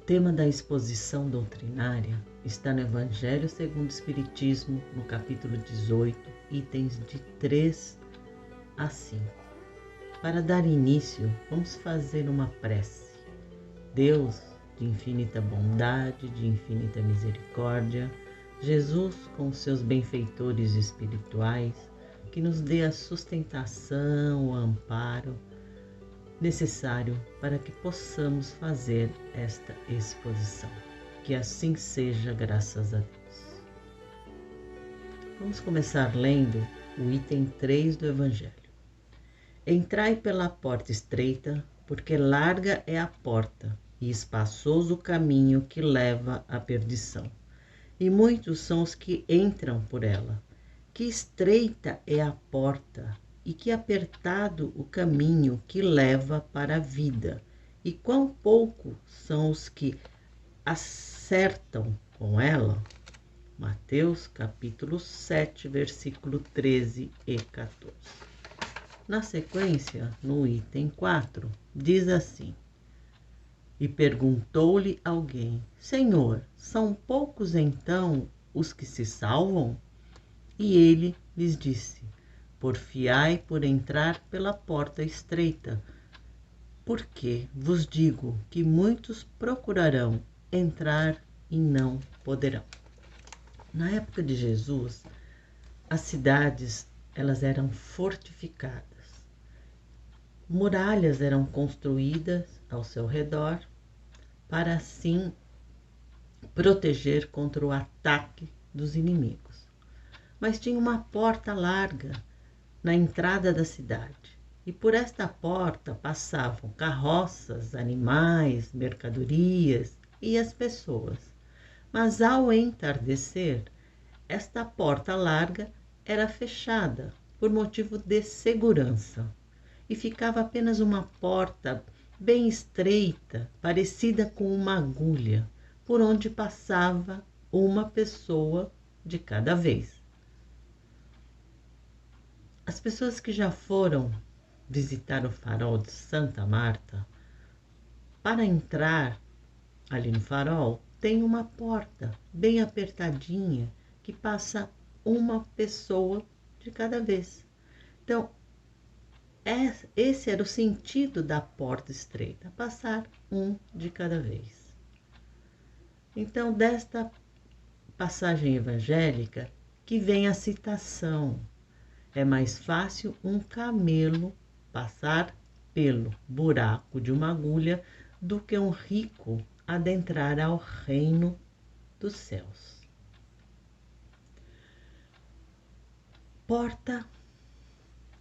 tema da exposição doutrinária está no Evangelho segundo o Espiritismo, no capítulo 18, itens de 3 a 5. Para dar início, vamos fazer uma prece. Deus, de infinita bondade, de infinita misericórdia, Jesus, com seus benfeitores espirituais, que nos dê a sustentação, o amparo necessário para que possamos fazer esta exposição. Que assim seja, graças a Deus. Vamos começar lendo o item 3 do Evangelho. Entrai pela porta estreita, porque larga é a porta e espaçoso o caminho que leva à perdição. E muitos são os que entram por ela. Que estreita é a porta e que apertado o caminho que leva para a vida, e quão pouco são os que acertam com ela. Mateus capítulo 7, versículo 13 e 14. Na sequência, no item 4, diz assim: E perguntou-lhe alguém: Senhor, são poucos então os que se salvam? E ele lhes disse: Porfiai por entrar pela porta estreita, porque vos digo que muitos procurarão entrar e não poderão. Na época de Jesus, as cidades elas eram fortificadas. Muralhas eram construídas ao seu redor para assim proteger contra o ataque dos inimigos. Mas tinha uma porta larga na entrada da cidade, e por esta porta passavam carroças, animais, mercadorias e as pessoas. Mas ao entardecer, esta porta larga era fechada por motivo de segurança, e ficava apenas uma porta bem estreita, parecida com uma agulha, por onde passava uma pessoa de cada vez. As pessoas que já foram visitar o farol de Santa Marta, para entrar ali no farol, tem uma porta bem apertadinha que passa uma pessoa de cada vez. Então, esse era o sentido da porta estreita, passar um de cada vez. Então, desta passagem evangélica que vem a citação: é mais fácil um camelo passar pelo buraco de uma agulha do que um rico adentrar ao reino dos céus. Porta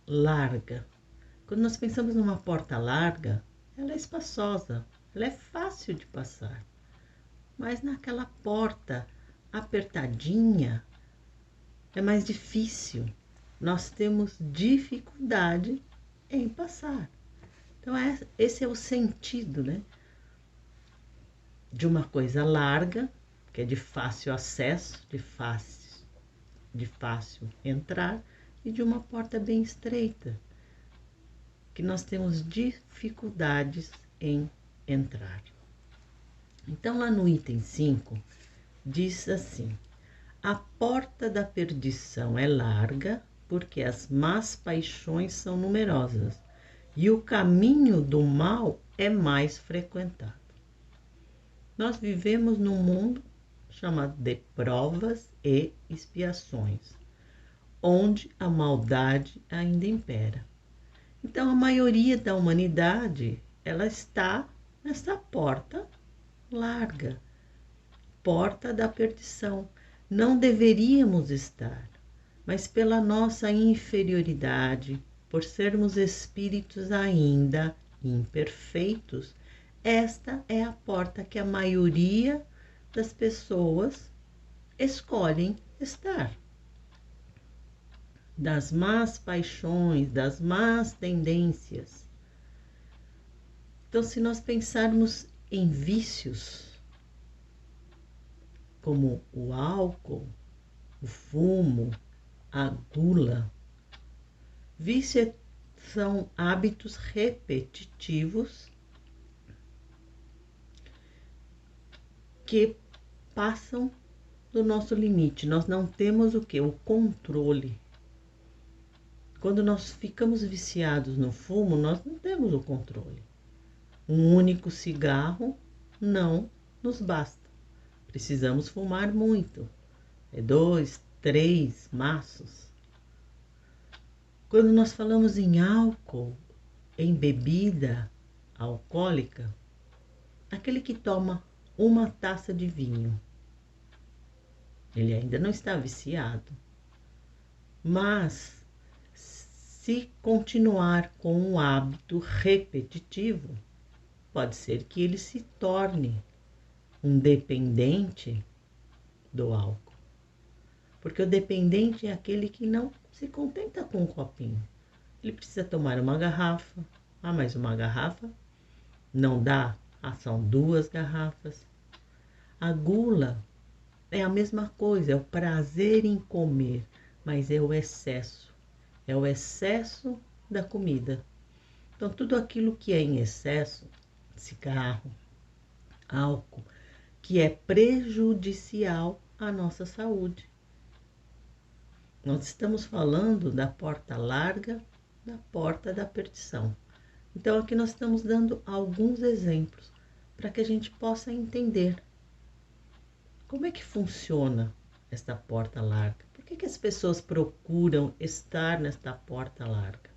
larga. Quando nós pensamos numa porta larga, ela é espaçosa, ela é fácil de passar. Mas naquela porta apertadinha, é mais difícil. Nós temos dificuldade em passar. Então, esse é o sentido, né? De uma coisa larga, que é de fácil acesso, de fácil entrar, e de uma porta bem estreita, que nós temos dificuldades em entrar. Então, lá no item 5, diz assim: a porta da perdição é larga, porque as más paixões são numerosas, e o caminho do mal é mais frequentado. Nós vivemos num mundo chamado de provas e expiações, onde a maldade ainda impera. Então, a maioria da humanidade, ela está nessa porta larga, porta da perdição. Não deveríamos estar, mas pela nossa inferioridade, por sermos espíritos ainda imperfeitos, esta é a porta que a maioria das pessoas escolhem estar. Das más paixões, das más tendências. Então, se nós pensarmos em vícios, como o álcool, o fumo, a gula, vícios são hábitos repetitivos que passam do nosso limite. Nós não temos o quê? O controle. Quando nós ficamos viciados no fumo, nós não temos o controle. Um único cigarro não nos basta. Precisamos fumar muito. 2, 3 maços. Quando nós falamos em álcool, em bebida alcoólica, aquele que toma uma taça de vinho, ele ainda não está viciado. Mas, se continuar com um hábito repetitivo, pode ser que ele se torne um dependente do álcool. Porque o dependente é aquele que não se contenta com um copinho. Ele precisa tomar uma garrafa. Ah, mas uma garrafa não dá. Ah, são 2 garrafas. A gula é a mesma coisa, é o prazer em comer, mas é o excesso. É o excesso da comida. Então, tudo aquilo que é em excesso, cigarro, álcool, que é prejudicial à nossa saúde. Nós estamos falando da porta larga, da porta da perdição. Então, aqui nós estamos dando alguns exemplos para que a gente possa entender como é que funciona esta porta larga. Por que as pessoas procuram estar nesta porta larga?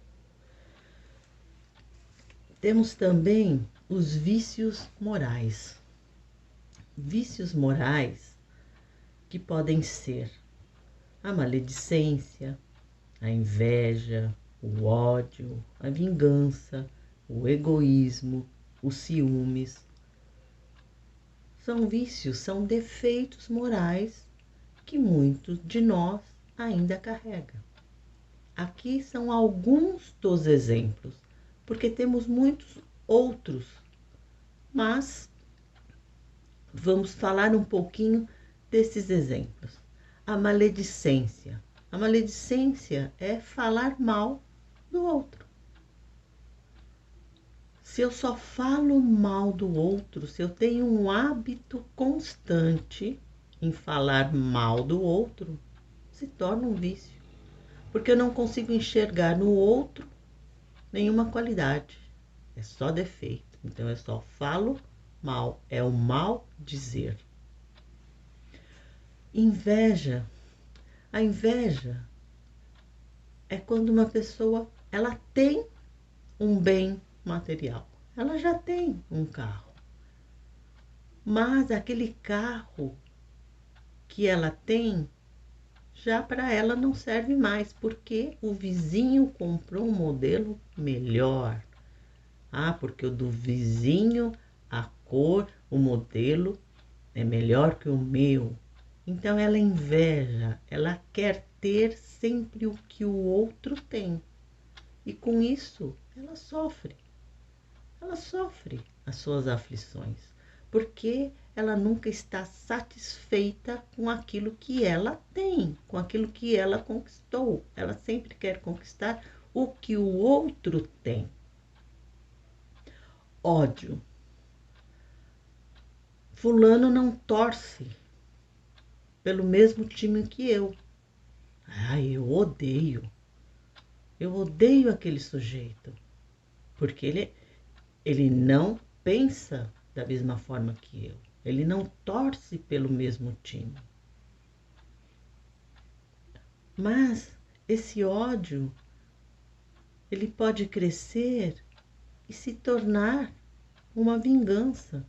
Temos também os vícios morais. Vícios morais que podem ser a maledicência, a inveja, o ódio, a vingança, o egoísmo, os ciúmes. São vícios, são defeitos morais que muitos de nós ainda carregam. Aqui são alguns dos exemplos, porque temos muitos outros, mas vamos falar um pouquinho desses exemplos. A maledicência. A maledicência é falar mal do outro. Se eu só falo mal do outro, se eu tenho um hábito constante em falar mal do outro, se torna um vício. Porque eu não consigo enxergar no outro nenhuma qualidade. É só defeito. Então eu só falo mal. É o mal dizer. Inveja. A inveja é quando uma pessoa ela tem um bem material. Ela já tem um carro. Mas aquele carro que ela tem, já para ela não serve mais, porque o vizinho comprou um modelo melhor. Ah, porque o do vizinho, a cor, o modelo é melhor que o meu. Então ela inveja, ela quer ter sempre o que o outro tem. E com isso, ela sofre as suas aflições, porque ela nunca está satisfeita com aquilo que ela tem, com aquilo que ela conquistou. Ela sempre quer conquistar o que o outro tem. Ódio. Fulano não torce pelo mesmo time que eu. Ah, eu odeio aquele sujeito, porque ele não pensa da mesma forma que eu. Ele não torce pelo mesmo time. Mas esse ódio, ele pode crescer e se tornar uma vingança.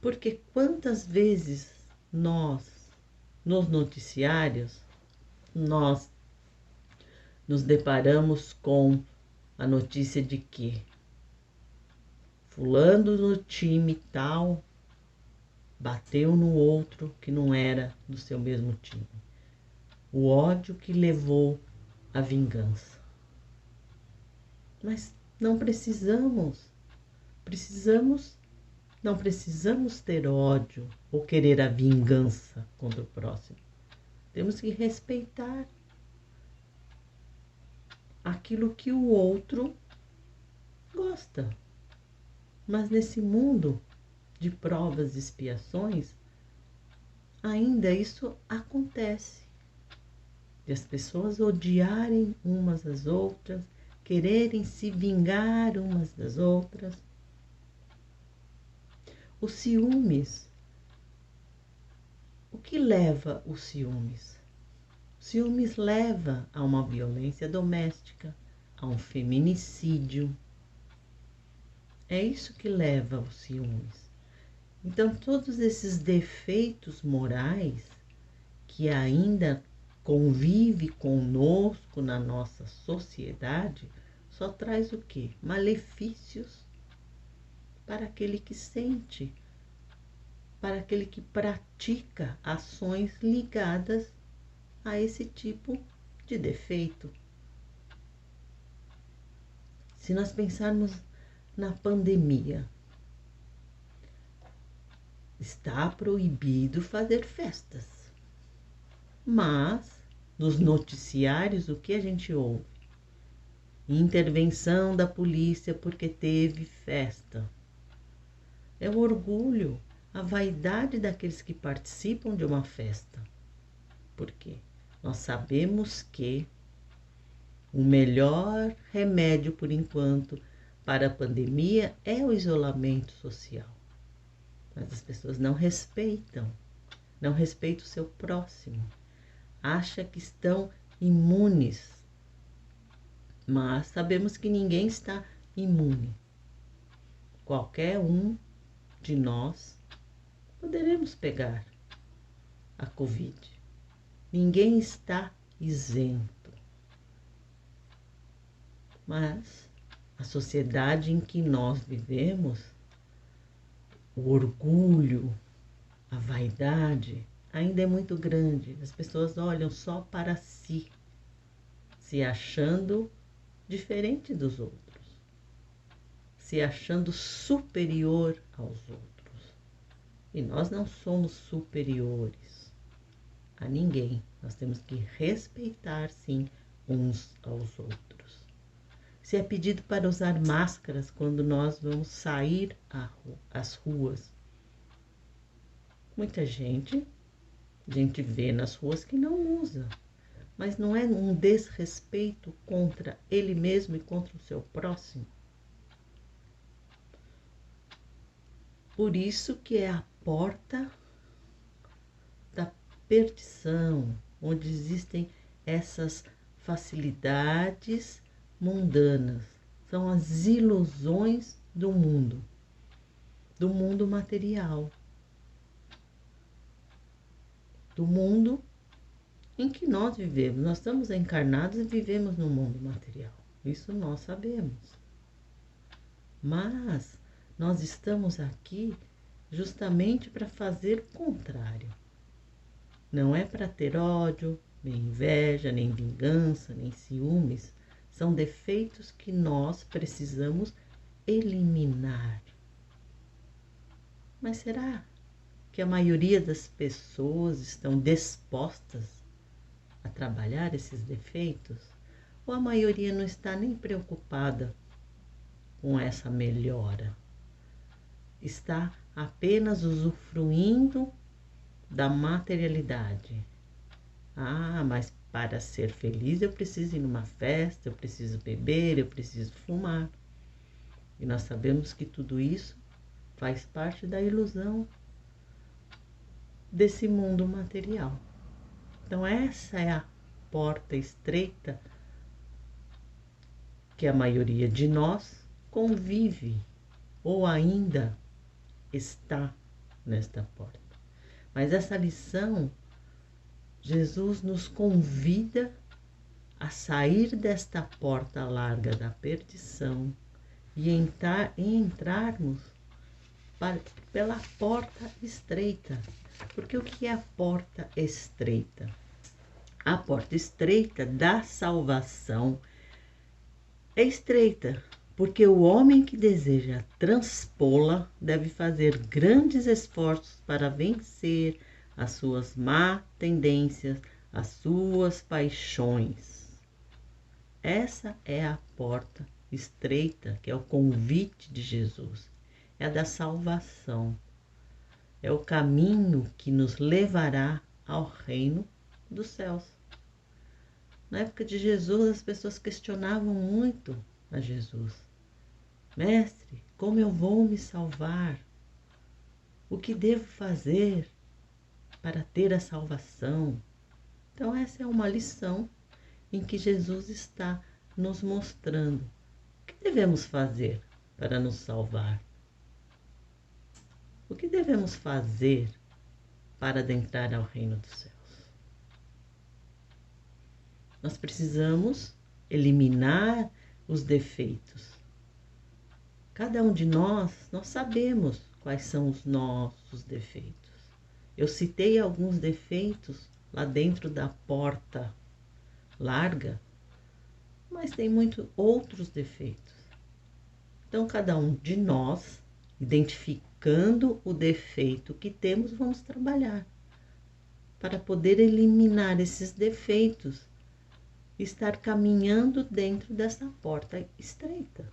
Porque quantas vezes nós, nos noticiários, nós nos deparamos com a notícia de que fulano no time tal bateu no outro que não era do seu mesmo time. O ódio que levou à vingança. Mas não precisamos ter ódio ou querer a vingança contra o próximo. Temos que respeitar aquilo que o outro gosta. Mas nesse mundo de provas e expiações, ainda isso acontece. De as pessoas odiarem umas às outras, quererem se vingar umas das outras. Os ciúmes. O que leva os ciúmes? Os ciúmes leva a uma violência doméstica, a um feminicídio. É isso que leva os ciúmes. Então, todos esses defeitos morais que ainda convive conosco na nossa sociedade, só traz o quê? Malefícios para aquele que sente, para aquele que pratica ações ligadas a esse tipo de defeito. Se nós pensarmos na pandemia, está proibido fazer festas. Mas, nos noticiários, o que a gente ouve? Intervenção da polícia porque teve festa. É o orgulho, a vaidade daqueles que participam de uma festa. Por quê? Nós sabemos que o melhor remédio, por enquanto, para a pandemia é o isolamento social. Mas as pessoas não respeitam o seu próximo. Acha que estão imunes, mas sabemos que ninguém está imune. Qualquer um de nós poderemos pegar a Covid. Ninguém está isento. Mas a sociedade em que nós vivemos, o orgulho, a vaidade, ainda é muito grande. As pessoas olham só para si, se achando diferente dos outros, se achando superior aos outros. E nós não somos superiores a ninguém. Nós temos que respeitar, sim, uns aos outros. Se é pedido para usar máscaras quando nós vamos sair às ruas, muita gente vê nas ruas que não usa, mas não é um desrespeito contra ele mesmo e contra o seu próximo. Por isso que é a porta da perdição, onde existem essas facilidades mundanas. São as ilusões do mundo material, do mundo em que nós vivemos. Nós estamos encarnados e vivemos no mundo material. Isso nós sabemos. Mas nós estamos aqui justamente para fazer o contrário. Não é para ter ódio, nem inveja, nem vingança, nem ciúmes. São defeitos que nós precisamos eliminar. Mas será que a maioria das pessoas estão dispostas a trabalhar esses defeitos? Ou a maioria não está nem preocupada com essa melhora? Está apenas usufruindo da materialidade. Ah, mas para ser feliz eu preciso ir numa festa, eu preciso beber, eu preciso fumar. E nós sabemos que tudo isso faz parte da ilusão desse mundo material. Então essa é a porta estreita que a maioria de nós convive ou ainda está nesta porta. Mas essa lição, Jesus nos convida a sair desta porta larga da perdição e entrarmos pela porta estreita. Porque o que é a porta estreita? A porta estreita da salvação é estreita, porque o homem que deseja transpô-la deve fazer grandes esforços para vencer as suas má tendências, as suas paixões. Essa é a porta estreita, que é o convite de Jesus, é a da salvação. é o caminho que nos levará ao reino dos céus. Na época de Jesus, as pessoas questionavam muito a Jesus. Mestre, como eu vou me salvar? O que devo fazer para ter a salvação? Então, essa é uma lição em que Jesus está nos mostrando o que devemos fazer para nos salvar. O que devemos fazer para adentrar ao reino dos céus? Nós precisamos eliminar os defeitos. Cada um de nós sabemos quais são os nossos defeitos. Eu citei alguns defeitos lá dentro da porta larga, mas tem muitos outros defeitos. Então, cada um de nós, identificando o defeito que temos, vamos trabalhar para poder eliminar esses defeitos e estar caminhando dentro dessa porta estreita,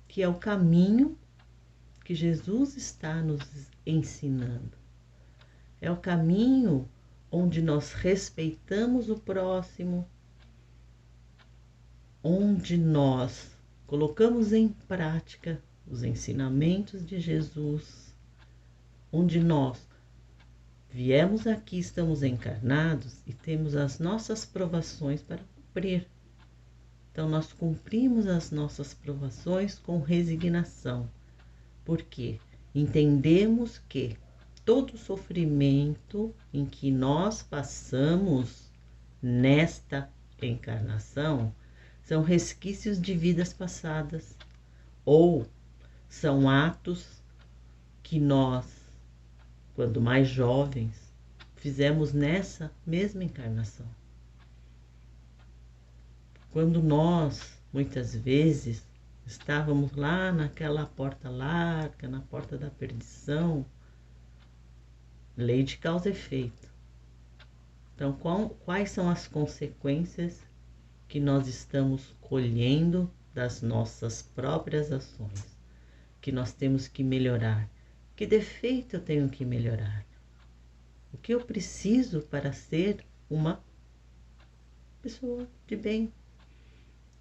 que é o caminho que Jesus está nos ensinando. É o caminho onde nós respeitamos o próximo, onde nós colocamos em prática os ensinamentos de Jesus, onde nós viemos aqui, estamos encarnados e temos as nossas provações para cumprir. Então, nós cumprimos as nossas provações com resignação, porque entendemos que todo sofrimento em que nós passamos nesta encarnação são resquícios de vidas passadas ou são atos que nós, quando mais jovens, fizemos nessa mesma encarnação. Quando nós, muitas vezes, estávamos lá naquela porta larga, na porta da perdição, lei de causa e efeito. Então, quais são as consequências que nós estamos colhendo das nossas próprias ações? Que nós temos que melhorar. Que defeito eu tenho que melhorar? O que eu preciso para ser uma pessoa de bem?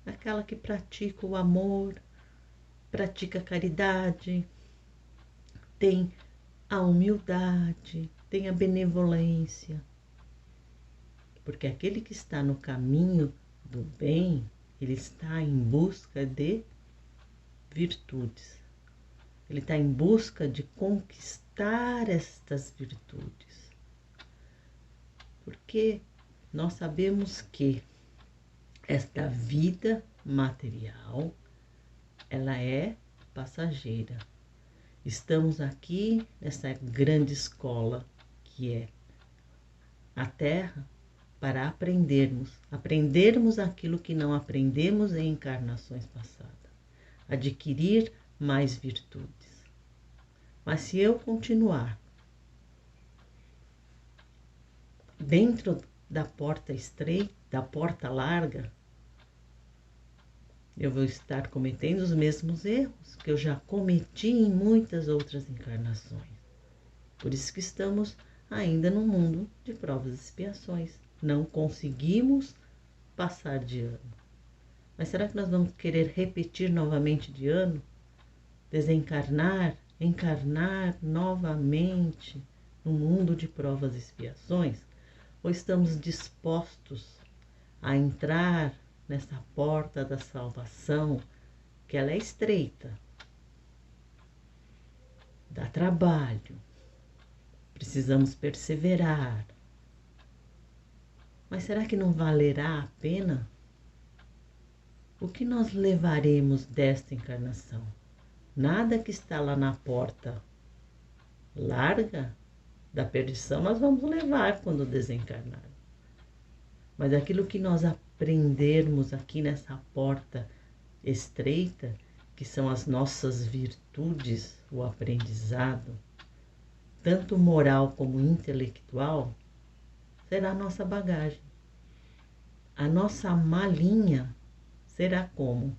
Aquela que pratica o amor, pratica a caridade, tem a humildade, tem a benevolência. Porque aquele que está no caminho do bem, ele está em busca de virtudes. Ele está em busca de conquistar estas virtudes. Porque nós sabemos que esta vida material, ela é passageira. Estamos aqui nessa grande escola que é a Terra para aprendermos aquilo que não aprendemos em encarnações passadas, adquirir mais virtudes. Mas se eu continuar dentro da porta estreita, da porta larga, eu vou estar cometendo os mesmos erros que eu já cometi em muitas outras encarnações. Por isso que estamos ainda no mundo de provas e expiações. Não conseguimos passar de ano. Mas será que nós vamos querer repetir novamente de ano? Desencarnar, encarnar novamente no mundo de provas e expiações? Ou estamos dispostos a entrar nessa porta da salvação, que ela é estreita, dá trabalho, precisamos perseverar. Mas será que não valerá a pena? O que nós levaremos desta encarnação? Nada que está lá na porta larga da perdição nós vamos levar quando desencarnar. Mas aquilo que nós aprendermos aqui nessa porta estreita, que são as nossas virtudes, o aprendizado, tanto moral como intelectual, será a nossa bagagem. A nossa malinha será como?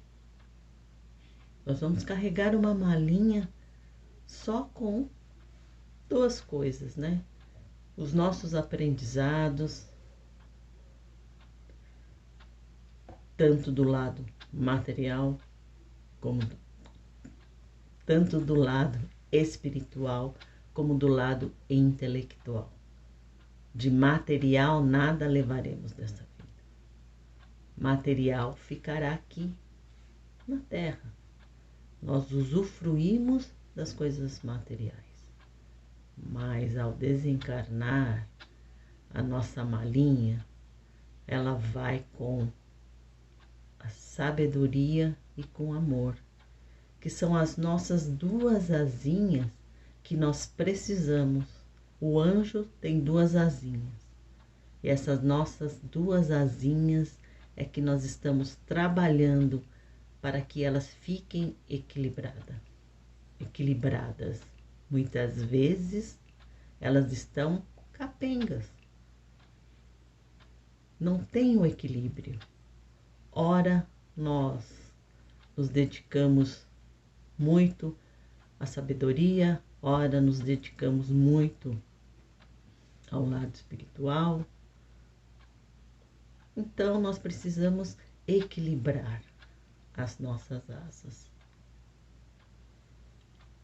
Nós vamos carregar uma malinha só com duas coisas, né? Os nossos aprendizados, tanto do lado material, como tanto do lado espiritual, como do lado intelectual. De material nada levaremos dessa vida. Material ficará aqui na Terra. Nós usufruímos das coisas materiais. Mas ao desencarnar, a nossa malinha, ela vai com a sabedoria e com amor, que são as nossas duas asinhas que nós precisamos. O anjo tem duas asinhas. E essas nossas duas asinhas é que nós estamos trabalhando para que elas fiquem equilibradas. Muitas vezes elas estão capengas. Não tem o equilíbrio. Ora, nós nos dedicamos muito à sabedoria, ora nos dedicamos muito ao lado espiritual. Então, nós precisamos equilibrar as nossas asas.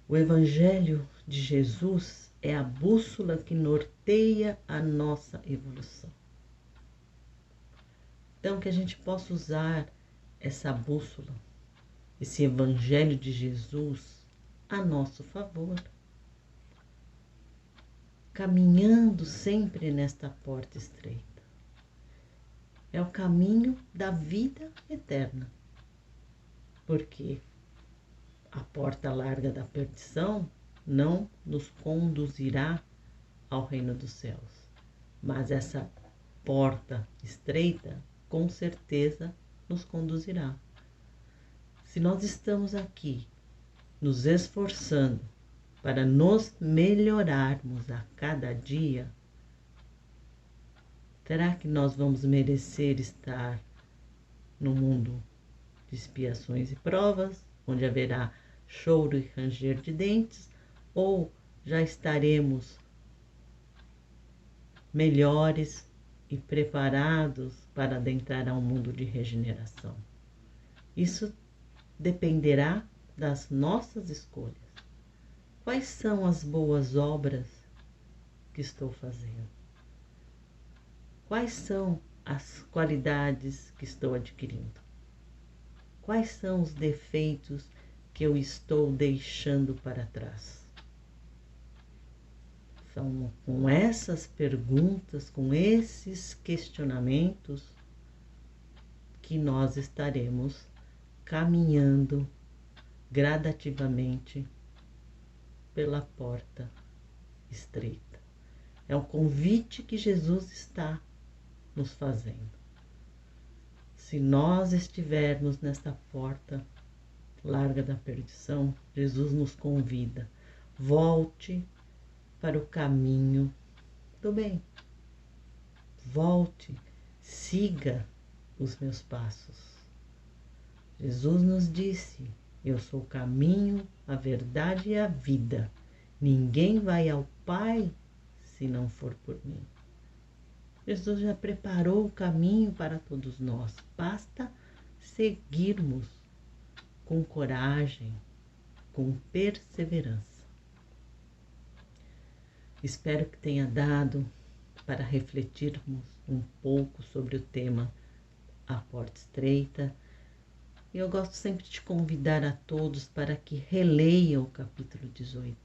O Evangelho de Jesus é a bússola que norteia a nossa evolução. Então, que a gente possa usar essa bússola, esse Evangelho de Jesus, a nosso favor, caminhando sempre nesta porta estreita. É o caminho da vida eterna, porque a porta larga da perdição não nos conduzirá ao reino dos céus, mas essa porta estreita com certeza nos conduzirá. Se nós estamos aqui nos esforçando para nos melhorarmos a cada dia, será que nós vamos merecer estar no mundo de expiações e provas, onde haverá choro e ranger de dentes, ou já estaremos melhores e preparados para adentrar ao mundo de regeneração? Isso dependerá das nossas escolhas. Quais são as boas obras que estou fazendo? Quais são as qualidades que estou adquirindo? Quais são os defeitos que eu estou deixando para trás? São com essas perguntas, com esses questionamentos, que nós estaremos caminhando gradativamente pela porta estreita. É um convite que Jesus está nos fazendo. Se nós estivermos nesta porta larga da perdição, Jesus nos convida: volte para o caminho do bem. Volte, siga os meus passos. Jesus nos disse: eu sou o caminho, a verdade e a vida. Ninguém vai ao Pai se não for por mim. Jesus já preparou o caminho para todos nós. Basta seguirmos com coragem, com perseverança. Espero que tenha dado para refletirmos um pouco sobre o tema A Porta Estreita. E eu gosto sempre de convidar a todos para que releiam o capítulo 18,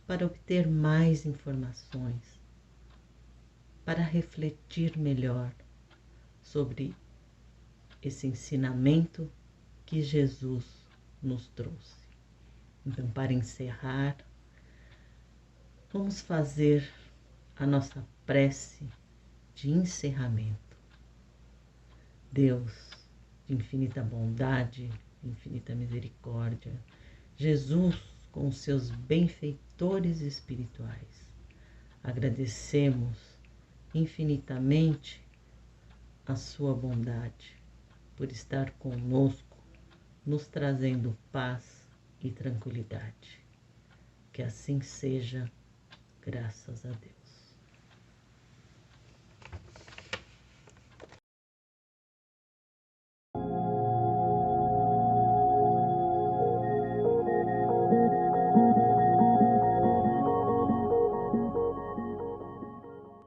para obter mais informações, para refletir melhor sobre esse ensinamento que Jesus nos trouxe. Então, para encerrar, vamos fazer a nossa prece de encerramento. Deus, de infinita bondade, infinita misericórdia, Jesus, com os seus benfeitores espirituais, agradecemos infinitamente a sua bondade por estar conosco, nos trazendo paz e tranquilidade. Que assim seja, graças a Deus.